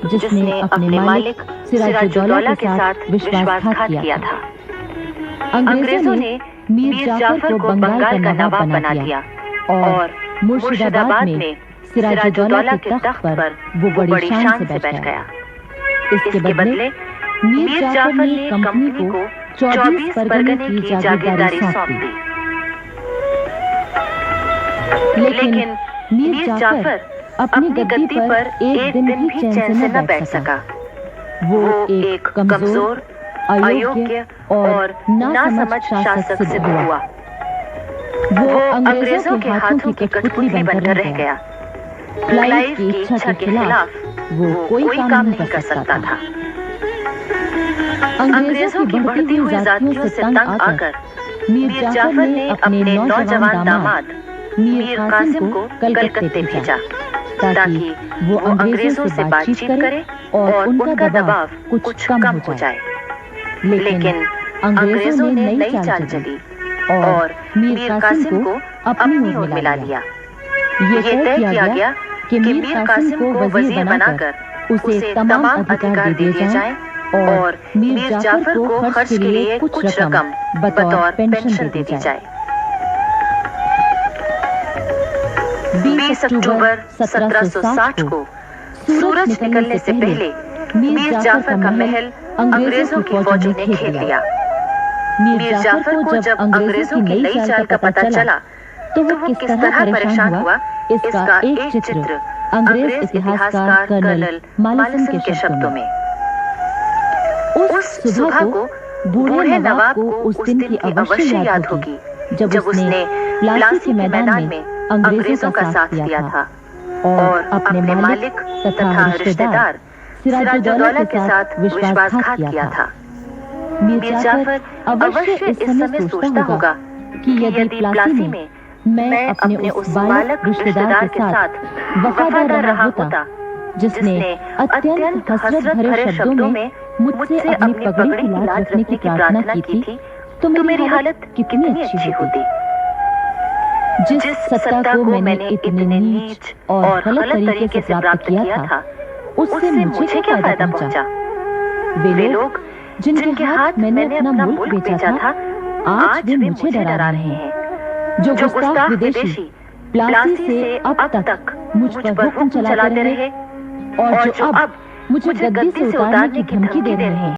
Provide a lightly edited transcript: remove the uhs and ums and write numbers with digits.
जिसने अपने मालिक सिराजुद्दौला के साथ विश्वासघात किया था। अंग्रेजों ने मीर जाफर को बंगाल का नवाब बना दिया और मुर्शिदाबाद में सिराजुद्दौला के तख्त पर वो बड़ी शान से बैठ गया। इसके बदले मीर जाफर ने कंपनी को 24 परगने की जागीरदारी सौंप दी। लेकिन मीर जाफर अपनी गद्दी पर एक दिन भी चैन से न बैठ सका। वो एक कमजोर, अयोग्य और नासमझ शासक सिद्ध हुआ। वो अंग्रेजों के हाथों की कठपुतली बनकर रह गया। क्लाइव की इच्छा के खिलाफ वो कोई काम नहीं कर सकता था। अंग्रेजों की बढ़ती हुई जातियों से तंग आकर मीर जाफर ने अपने नौजवान दामाद मीर कासिम को कलकत्ते भेजा ताकि वो अंग्रेजों से बातचीत करे और उनका दबाव कुछ कम हो जाए। लेकिन अंग्रेजों ने नई चाल चली और मीर कासिम को अपनी ओर मिला लिया। ये तय किया गया कि मीर कासिम को वजीर बनाकर उसे तमाम अधिकार दे दिए जाएं और मीर जाफर को खर्च के लिए कुछ रकम बतौर पेंशन दे दी जाए। 20 अक्टूबर 1760 को सूरज निकलने से पहले मीर जाफर का महल अंग्रेजों की फौजों ने घेर लिया। मीर जाफर को जब अंग्रेजों की नई चाल का पता चला तो वो किस तरह परेशान हुआ, इसका एक चित्र अंग्रेज इतिहासकार कर्नल मालेसन के शब्दों में। उस सुबह को बूढ़े नवाब को उस दिन की अवश्य याद होगी जब उसने प्लासी के मैदान में अंग्रेजों का साथ दिया था और अपने मालिक तथा रिश्तेदार सिराजुद्दौला के साथ विश्वासघात किया था। मीर जाफर अवश्य इस समय सोचता होगा कि यदि प्लासी में मैं अपने उस बालक रिश्तेदार के साथ वफादार रहा होता जिसने अत्यंत हसरत भरे शब्दों में मुझसे अपनी पगड़ी की लाज रखने की प्रार्थना की थी तो मेरी हालत कितनी अच्छी होती। जिस सत्ता को मैंने इतने नीच और गलत तरीके से प्राप्त किया था उससे मुझे क्या फायदा पहुंचा। वे लोग जिनके हाथ मैंने अपना मुल्क बेचा था आज वे मुझे डरा रहे हैं। जो गुस्ताख विदेशी प्लासी से अब तक मुझ पर हुक्म चलाते रहे और जो अब मुझे गद्दी से उतारने की धमकी दे रहे हैं।